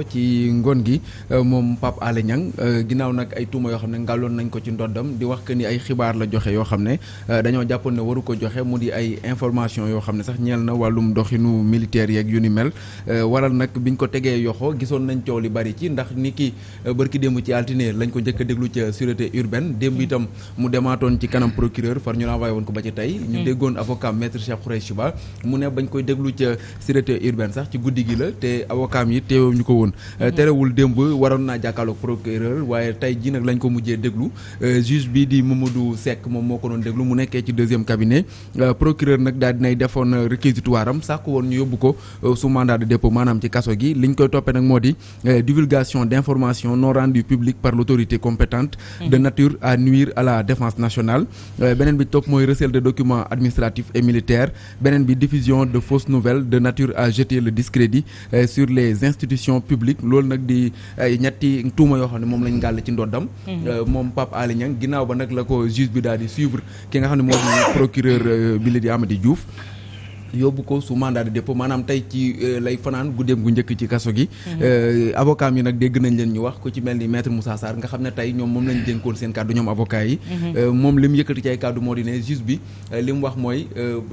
ci ngoon gi moom Pape Alé Niang ginnaaw nag ay tuuma yoo xam ne ngàlloon nañ ko ci ndoddam di wax que ni ay xibaar la joxe yoo xam ne dañoo jàppoon ne waru ko joxe mu di ay information yoo xam ne sax ñeel na wàllum doxinu militaire yeeg yu ni mel waral nag biñ ko tegee yoxo gisoon nañ coow li bari ci ndax ni ki bërki démb ci altine lañ ko njëkk a déglu ca sûreté urbaine démb itam mu demaatoon ci kanam procureur far ñu renvoyé woon ko ba ci tey ñu déggoon avocat maître Cheikh Khoureyssi Ba mu ne bañ koy déglu ca sûreté urbaine sax ci guddi gi la te avocat yi teewu ñu ko woon terewul démb waroon naa jàkkaarloog procureur waaye tey ji nag lañ ko mujjee déglu juge bi di Mamadou Seck moom moo ko doon déglu mu nekkee ci deuxième cabinet procureur nag daal dinay defoon réquisitoire am sàkku woon ñu yóbbu ko sous mandat de dépôt maanaam ci kaso gi liñ koy toppee nag moo di divulgation d'informations non rendues publiques par l'autorité compétente de nature à nuire à la défense nationale beneen bi topp mooy recel de documents administratifs et militaires beneen bi diffusion de fausses nouvelles de nature à jeter le discrédit sur les institutions publiques loolu nag di ay ñetti tuuma yoo xam ne moom lañ gàll ci ndoddam moom Pape Alé Niang ginnaaw ba nag la ko juge bi daal di suivre ki nga xam ne moo di procureur bi la di Amady Diouf yóbbu ko sous mandat de dépôt maanaam tey ci lay fanaan guddeem gu njëkk ci kaso gi avocat yi nag dégg nañ leen ñu wax ku ci mel ni maître Moussa Sarr nga xam ne tey ñoom moom lañ dénkoon seen kàddu ñoom avocat yi moom li mu yëkkati ci ay kàddu moo di ne juge bi li mu wax mooy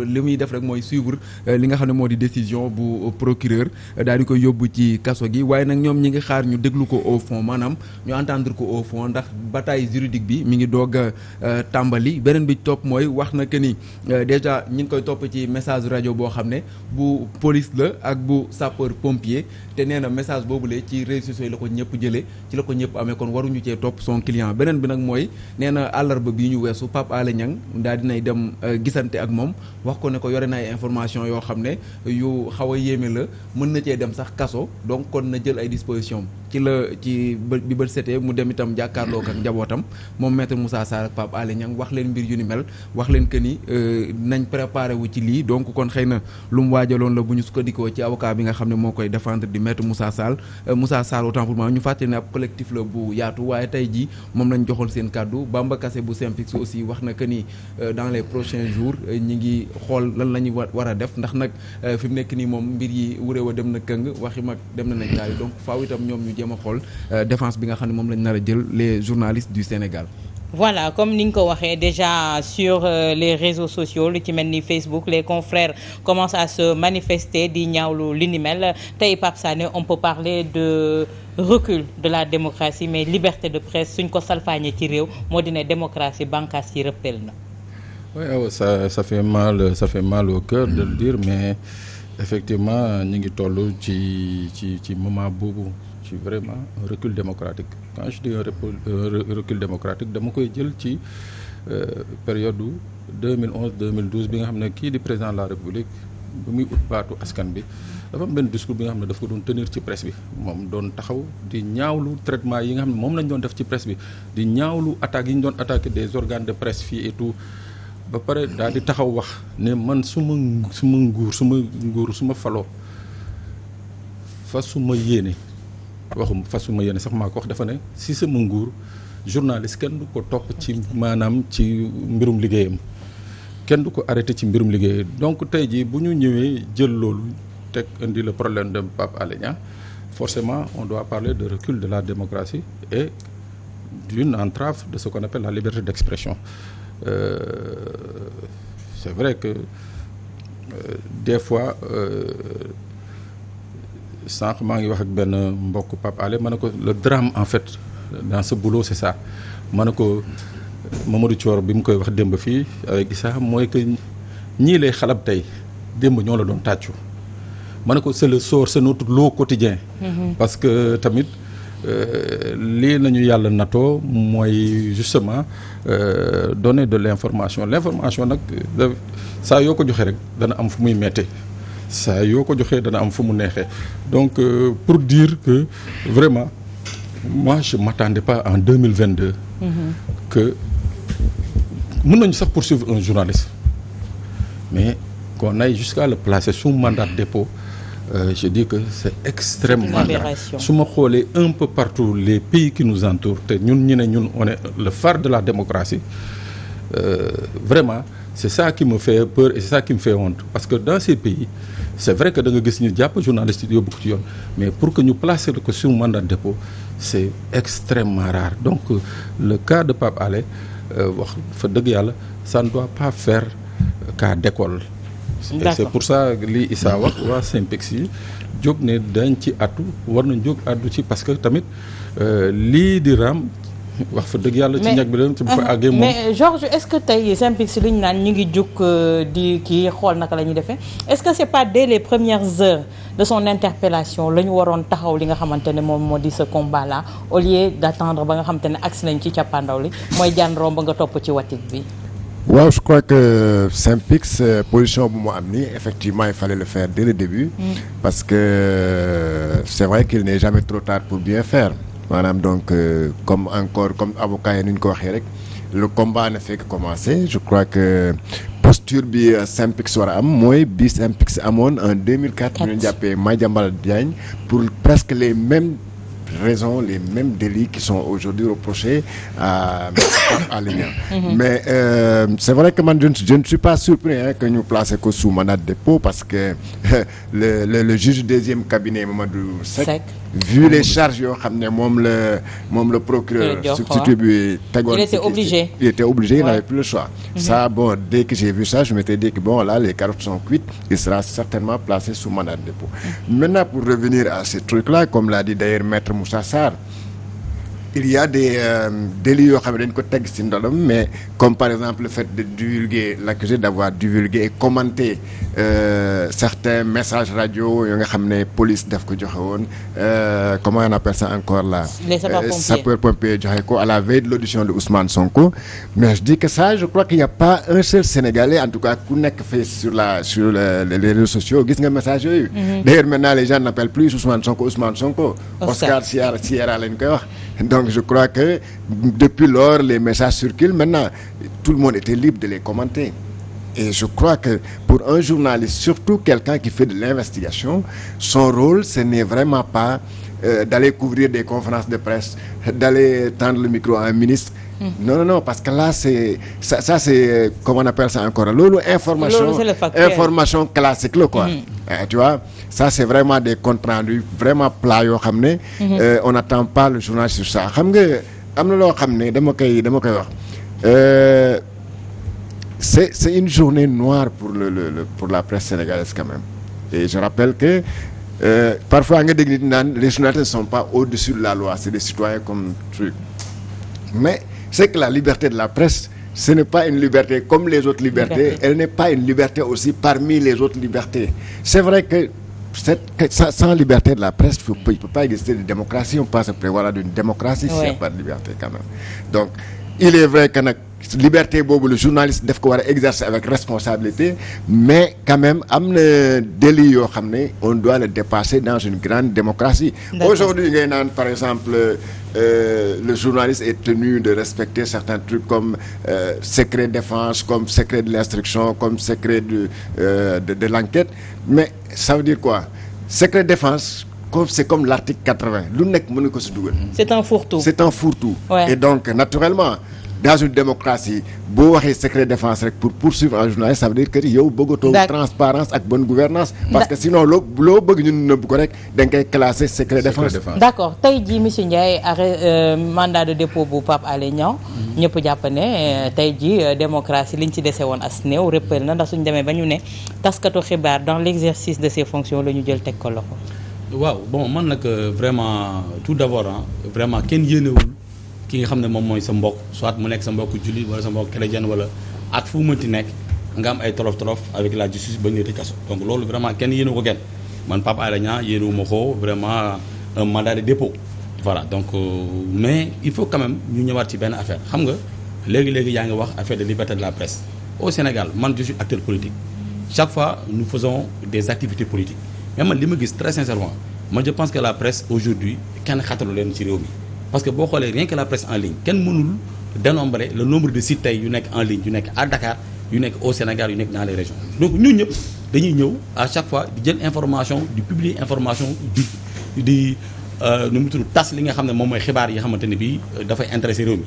li muy def rek mooy suivre li nga xam ne moo di décision bu procureur daal di koy yóbbu ci kaso gi waaye nag ñoom ñi ngi xaar ñu déglu ko au fond maanaam ñu entendre ko au fond ndax bataille juridique bi mi ngi doog a tàmbali beneen bi topp mooy wax na que ni déjà ñi ngi koy topp ci message rajo boo xam ne bu police la ak bu sapeur pompier te nee na message boobule ci réseaux sociaux yi la ko ñëpp jëlee ci la ko ñëpp amee kon waruñu cee topp son client beneen bi nag mooy nee na àllarba bii ñu weesu Pape Alé Niang daal dinay dem gisante ak moom wax ko ne ko yore na ay information yoo xam ne yu xaw a yéeme la mën na cee dem sax kaso donc kon na jël ay disposition ci la ci bi bët setee mu dem itam jàkkaarloo ak njabootam moom maître Moussa Sarr ak Pape Alé Niang wax leen mbir yu ni mel wax leen que ni nañ préparé wu ci lii donc kon xëy na lu mu waajaloon la bu ñu sukkandikoo ci avocat bi nga xam ne moo koy défendre di maître Moussa Sarr autant pour moi ñu fàttali ne ab collectif la bu yaatu waaye tey jii moom lañ joxoon seen kàddu Bamba Kassé bu Synpics aussi wax na que ni dans les prochains jours ñi ngi xool lan la ñu war a def ndax nag fi mu nekk nii moom mbir yi wuréew a dem na këng waxi mag dem na nañ taali donc faaw itam ñoom ñu jéem a xool défense bi nga xam ne moom lañ nar a jël les journalistes du Sénégal. Voilà, comme ni nga ko waxee déjà sur les réseaux sociaux lu ci mel ni Facebook les confrères commencent à se manifester di ñaawlu li ni mel tey Pape Sané on peut parler de recul de la démocratie mais liberté de presse suñ ko salfaañee ci réew moo di ne démocratie bànqaas yi rëppel na. Oui, ça fait mal au cœur de le dire mais effectivement ñu ngi toll ci moment boobu ci vraiment un recul démocratique. Quand je dis un recul démocratique dama koy jël ci période 2011-2012 bi nga xam ne kii di président de la République bi muy ut baatu askan bi dafa am benn discours bi nga xam ne daf ko doon tenir ci presse bi moom doon taxaw di ñaawlu traitement yi nga xam ne moom lañ doon def ci presse bi di ñaawlu attaques yi ñu doon attaquer des organes de presse fii et tout ba pare daal di taxaw wax ne man su ma faloo fa su ma yéene fasuma yéene sax maa ko wax dafa ne si sama nguur journaliste kenn du ko topp ci maanaam ci mbirum liggéeyam kenn du ko arrêté ci mbirum liggéeyam donc tey jii bu ñu ñëwee jël loolu teg indi le problème de Pape Alé Niang forcément on doit parler de recul de la démocratie et d'une entrave de ce qu'on appelle la liberté d'expression c'est vrai que des fois sànq maa ngi wax ak benn mbokk Pape Alé ma ne ko le drame en fait dans ce boulot c'est ça ma ne ko Mamadou Thior bi mu koy wax démb fii avec Issa mooy que ñii lay xalab tey démb ñoo la doon tàccu ma ne ko c'est le sort c'est notre lot quotidien parce que tamit lii nañu yàlla natoo mooy justement donner de l'information nag saa yoo ko joxee rek dana am fu muy mettee saa yoo ko joxee dana am fu mu neexee donc pour dire que vraiment moi je m'attendais pas en 2022 que mën nañu sax poursuivre un journaliste mais qu'on aille jusqu'à le placer sous mandat de dépôt je dis que c'est extrêmement grave su ma xoolee un peu partout les pays qui nous entourent te ñun on est le phare de la démocratie vraiment c'est ça qui me fait peur et c'est ça qui me fait honte parce que dans ces pays c'est vrai que da nga gis ñu jàpp journaliste yi yóbbu ko ci yoon mais pour que ñu placer ko sur mandat de dépôt c'est extrêmement rare donc le cas de Pape Alé wax fa dëgg yàlla ça ne doit pas faire cas d'école. Et c'est pour ça li Issa wax waa Synpics yi jóg ne dañ ci addu war nañ jóg addu ci parce que tamit lii di raam wax fa dëgg yàlla ci ñag bi leen ci bu fa àggee moom. mais Georges est-ce que tey Synpics li ñu naan ñu ngi jóg di kii xool naka la ñuy defee est-ce que c'est pas dès les premières heures de son interpellation la ñu waroon taxaw li nga xamante ne moom moo di ce combat là au lieu d'attendre ba nga xamante ne agsi nañ ci cappaandaw li mooy jaan romb nga topp ci watit bi. waaw je crois que Synpics position bu mu am nii effectivement il fallait le faire dès le début. Parce que c'est vrai qu'il n'est jamais trop tard pour bien faire maanaam donc comme avocat yi ni ñu ko waxee rek le combat ne fait que commencer je crois que posture bi Synpics war a am mooy bi Synpics amoon en 2004 ñu leen jàppee Madiambal Diagne pour presque les mêmes raisons, les mêmes délits qui sont aujourd'hui reprochés à Alé Niang. Mais c'est vrai que man je ne suis pas surpris que ñu placé ko sous mandat de dépôt parce que le juge deuxième cabinet Mamadou Seck vu les charges yoo xam ne moom le procureur substitut bi tegoon il était obligé il n'avait plus le choix. Ça bon dès que j'ai vu ça je m'étais dit que bon là les carottes sont cuites il sera certainement placé sous mandat de dépôt. Maintenant pour revenir à ces trucs là comme l'a dit d'ailleurs maître Moussa Sarr il y a des délits yoo xam ne dañ ko teg ci ndolam mais comme par exemple le fait de divulguer l'accusé d'avoir divulgué et commenté certains messages radio yoo nga xam ne police daf ko joxe woon comment on appelle ça encore là les sapeurs-pompiers joxe ko à la veille de l'audition de Ousmane Sonko mais je dis que ça je crois qu'il n'y a pas un seul Sénégalais en tout cas ku nekk fait sur les réseaux sociaux gis nga message yooyu d'ailleurs maintenant les gens n'appellent plus Ousmane Sonko Oscar Sierra lañ koy wax donc je crois que depuis lors les messages circulent maintenant tout le monde était libre de les commenter et je crois que pour un journaliste surtout quelqu'un qui fait de l'investigation son rôle ce n'est vraiment pas d'aller couvrir des conférences de presse d'aller tendre le micro à un ministre non parce que là c'est ça c'est comment on appelle ça encore loolu information classique la quoi tu vois ça c'est vraiment des comptes rendus vraiment plats yoo xam ne on n'attend pas le journal sur ça xam nga am na loo xam ne dama koy wax c'est une journée noire pour la presse sénégalaise quand même et je rappelle que parfois nga dégg nit naan les journalistes ne sont pas au-dessus de la loi c'est des citoyens comme truc mais c'est que la liberté de la presse ce n'est pas une liberté comme les autres libertés elle n'est pas une liberté aussi parmi les autres libertés c'est vrai que sans liberté de la presse il ne peut pas exister de démocratie on peut se prévoir d'une démocratie s'il n'y a pas de liberté quand même donc il est vrai que nag liberté boobu le journaliste daf ko war a exercer avec responsabilité mais quand même am na délit yoo xam ne on doit le dépasser dans une grande démocratie. Aujourd'hui ngay naan par exemple le journaliste est tenu de respecter certains trucs comme secret défense comme secret de l'instruction comme secret de l'enquête mais ça veut dire quoi secret défense c'est comme l'article 80 lu nekk mën na ko si dugal. C'est un fourre-tout. Ouais. Et donc naturellement dans une démocratie boo waxee secret défense rek pour poursuivre un journaliste ça veut dire que yow bëggatoo transparence ak bonne gouvernance parce que sinon loo bëgg ñun nëbb ko rek da nga koy classer secret défense. D'accord tey jii monsieur Ndiaye arrêt mandat de dépôt bu Pape Alé Niang ñëpp jàpp ne tey jii démocratie liñ ci dese woon as néew rëppal na ndax suñu demee ba ñu ne taskatu xibaar dans l'exercice de ses fonctions la ñu jël teg ko loxo. waaw bon man nag vraiment tout d'abord vraiment kenn yéenewul ki nga xam ne moom mooy sa mbokk soit mu nekk sa mbokk jullit wala sa mbokk chrétien wala ak fu mu mënti nekk nga am ay tolof avec la justice ba ñu tëj kaso donc loolu vraiment kenn yéenewu ko kenn man Pape Alé Niang yéenewuma ko vraiment un mandat de dépôt voilà donc mais il faut quand même ñu ñëwaat ci benn affaire xam nga léegi yaa ngi wax affaire de liberté de la presse au Sénégal man je suis acteur politique chaque fois nous faisons des activités politiques mais man li ma gis très sincèrement man je pense que la presse aujourd'hui kenn xatalu leen ci réew mi parce que boo xoolee rien que la presse en ligne kenn mënul dénombrer le nombre de sites tey yu nekk en ligne yu nekk à Dakar yu nekk au Sénégal yu nekk dans les régions donc ñun ñëpp dañuy ñëw à chaque fois di jël information di publier information di nu mu tudd tas li nga xam ne moom mooy xibaar yi nga xamante ne bii dafay intéressé réew mi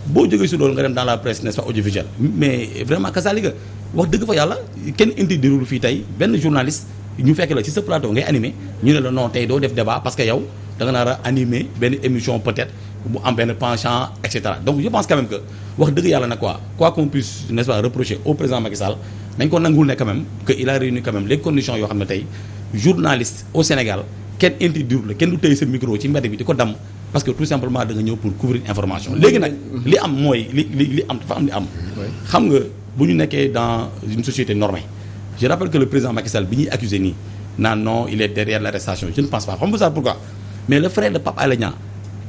boo jógee si loolu nga dem dans la presse n'est-ce pas audiovisuelle mais vraiment kasaalika wax dëgg fa yàlla kenn interdirul fii tey benn journaliste ñu fekk la ci sa plateau ngay animé ñu ne la non tey doo def débat parce que yow da nga nar a animé benn émission peut-être bu am benn penchant et cetera donc je pense quand même que wax dëgg yàlla nag quoi qu'on puisse n'est-ce pas reprocher au président Macky Sall nañ ko nangul ne quand même que il a réuni quand même les conditions yoo xam ne tey journaliste au Sénégal kenn interdire la kenn du tëye sa micro ci mbedd bi di ko damm parce que tout simplement da nga ñëw pour couvrir information léegi nag li am mooy li am dafa am li am xam nga bu ñu nekkee dans une société normée je rappelle que le président Macky Sall bi ñuy accusé nii naan non il est derrière l'arrestation je ne pense pas xam nga ça pourquoi mais le frère de Pape Alé Niang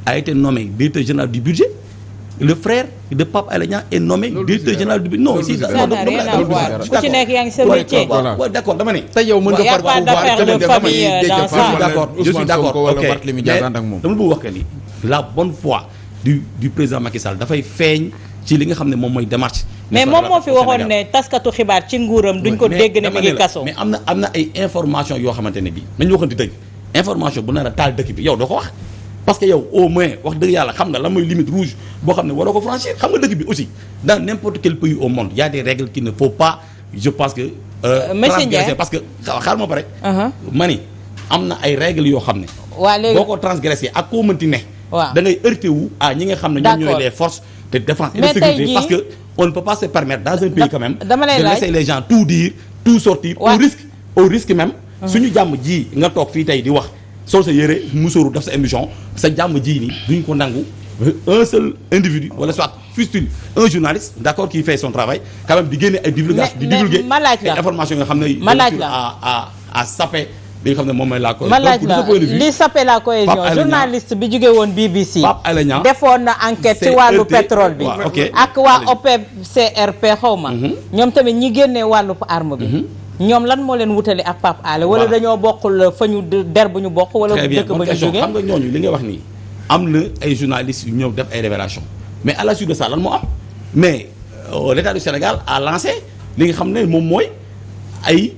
a été nommé directeur général du budget le frère de Pape Alé Niang est nommé directeur général du budget non si ça n'a rien à voir ku ci nekk yaa ngi sa métier waaw d'accord dama ne tey yow mën nga far d'affaire de famille dans ça d'accord je suis d'accord ok mais dama bëgg wax que ni la bonne foi du président Macky Sall dafay feeñ ci li nga xam ne moom mooy démarche mais moom moo fi waxoon ne taskatu xibaar ci nguuram duñ ko dégg ne mi ngi kaso mais am na ay information yoo xamante ne bi nañu waxante dëgg information bu nar a taal dëkk bi yow doo ko wax parce que yow au moins wax dëgg yàlla xam nga lan mooy limite rouge boo xam ne waroo ko franchir xam nga dëkk bi aussi dans n'importe quel pays au monde il y a des règles qu'il ne faut pas je pense que transgresser parce que xaar ma pare ma ni am na ay règles yoo xam ne waa léegi boo ko transgresser ak koo mënti ne waaw da ngay heurté wu à ñi nga xam ne ñoom ñooy les forces de défense et de sécurité parce que on ne peut pas se permettre dans un pays quand même de laisser les gens tout dire tout sortir au risque même suñu jàmm ji nga toog fii tey di wax soo sa yére musóoru def sa émission sa jàmm ji ni duñ ko nangu un seul individu wala soit fût-il un journaliste d'accord qui fait son travail quand même di génne ay divulgation di divulguer ay informations nga xam ne à saper bi nga xam ne moom mooy la cohésion. ma laaj la li sape la cohésion journaliste bi jóge woon BBC. Pape Alé Niang defoon na enquête ci wàllu pétrole bi. ak waa OPCRP xaw ma. ñoom tamit ñi génnee wàllu arme bi. ñoom lan moo leen wutale ak Pape Alé. wala dañoo bokkul fa ñu der bu ñu bokk. wala dëkk ba ñu jógee xam nga ñooñu li nga wax nii am na ay journalistes yu ñëw def ay révélations mais à la suite de ça lan moo am mais l'État du Sénégal a lancé li nga xam ne moom mooy ay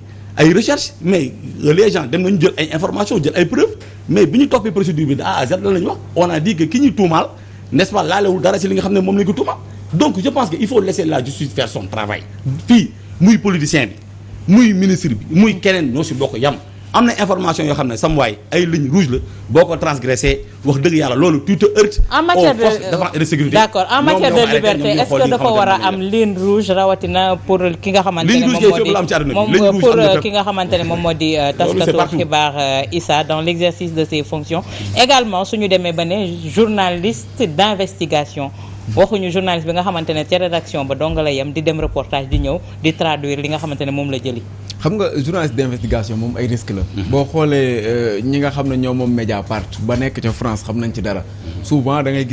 recherche mais les gens dem nañu jël ay informations jël ay preuves mais bi ñu toppee procédure bi de A à Z lan la ñu wax on a dit que ki ñuy tuumaal n'est-ce pas laalewul dara ci li nga xam ne moom la ñu ko tuumaal donc je pense que il faut laisser la justice faire son travail fii muy politicien bi muy ministre bi muy keneen ñoo ci bokk yam am na information yoo xam ne sam waay ay ligne rouge la boo ko transgressé wax dëgg yàlla loolu tu te heurtes aux forces de défense et de sécurité. d'accord en matière de liberté est-ce que dafa war a am ligne rouge rawatina pour ki nga xamante ne moom pour ki nga xamante ne moom moo di taskatu xibaar Issa dans l'exercice de ses fonctions également suñu demee ba ne journaliste d'investigation waxuñu journaliste bi nga xamante ne ca rédaction ba dong la yem di dem reportage di ñëw di traduire li nga xamante ne moom la jëli. xam nga journaliste d'investigation moom ay risque la. boo xoolee ñi nga xam ne ñoom moom Mediapart ba nekk ca France xam nañ ci dara souvent da ngay gis.